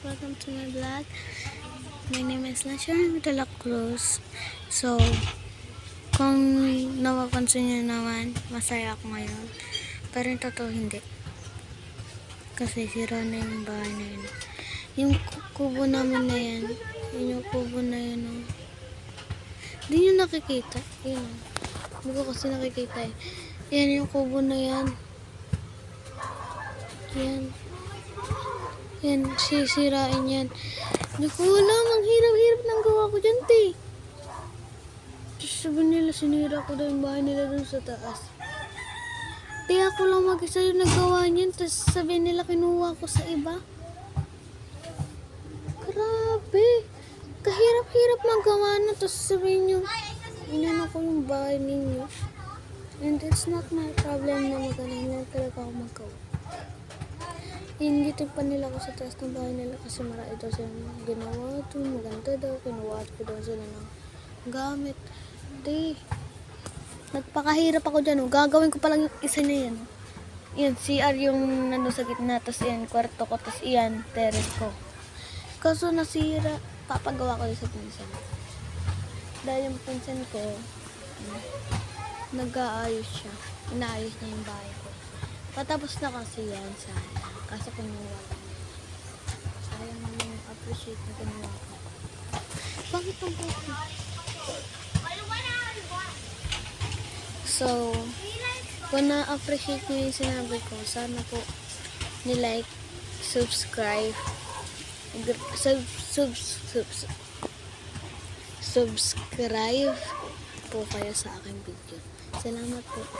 Welcome to my vlog. My name is Lasharon de la Cruz. So, kung napapansin nyo naman, masaya ako ngayon. Pero yung totoo hindi. Kasi sira na yung bahay na yun. Yung kubo namin na yan. Yung kubo na yun. Oh. Hindi nyo nakikita. Yun. Hindi ko kasi nakikita eh. Yan yung kubo na yan. Yan. Yan, sisirain yan. Hindi ko alam, ang hirap-hirap ng gawa ko dyan, te. Sabi nila, sinira ko daw yung bahay nila dun sa taas. Te, ako lang mag-isa yung nagawa niyan, tapos sabi nila, kinuha ko sa iba. Grabe. Kahirap-hirap magawa na, tapos sabihin nyo, inano ko yung bahay ninyo. And it's not my problem na magaling lang talaga ako magawa. Inggitin pa nila ako sa taas ng bahay nila kasi marami daw silang ginawa ito. Maganda daw. Kinuha ko daw sila ng gamit. Di. Nagpakahirap ako dyan. Oh. Gagawin ko pa lang yung isa na yan. Yan, CR yung nandun sa gitna. Tapos yan, kwarto ko. Tapos yan, terrace ko. Kaso nasira. Papagawa ko din sa pinsan. Dahil yung pinsan ko, nag-aayos siya. Inaayos niya yung bahay ko. Patapos na kasi yan sa kaso kinuha ko. Sayang naman yung appreciate na kinuha ko. Bakit ang buko? So, kung na-appreciate nyo yung sinabi ko, sana po ni-like, subscribe, subscribe po kayo sa aking video. Salamat po.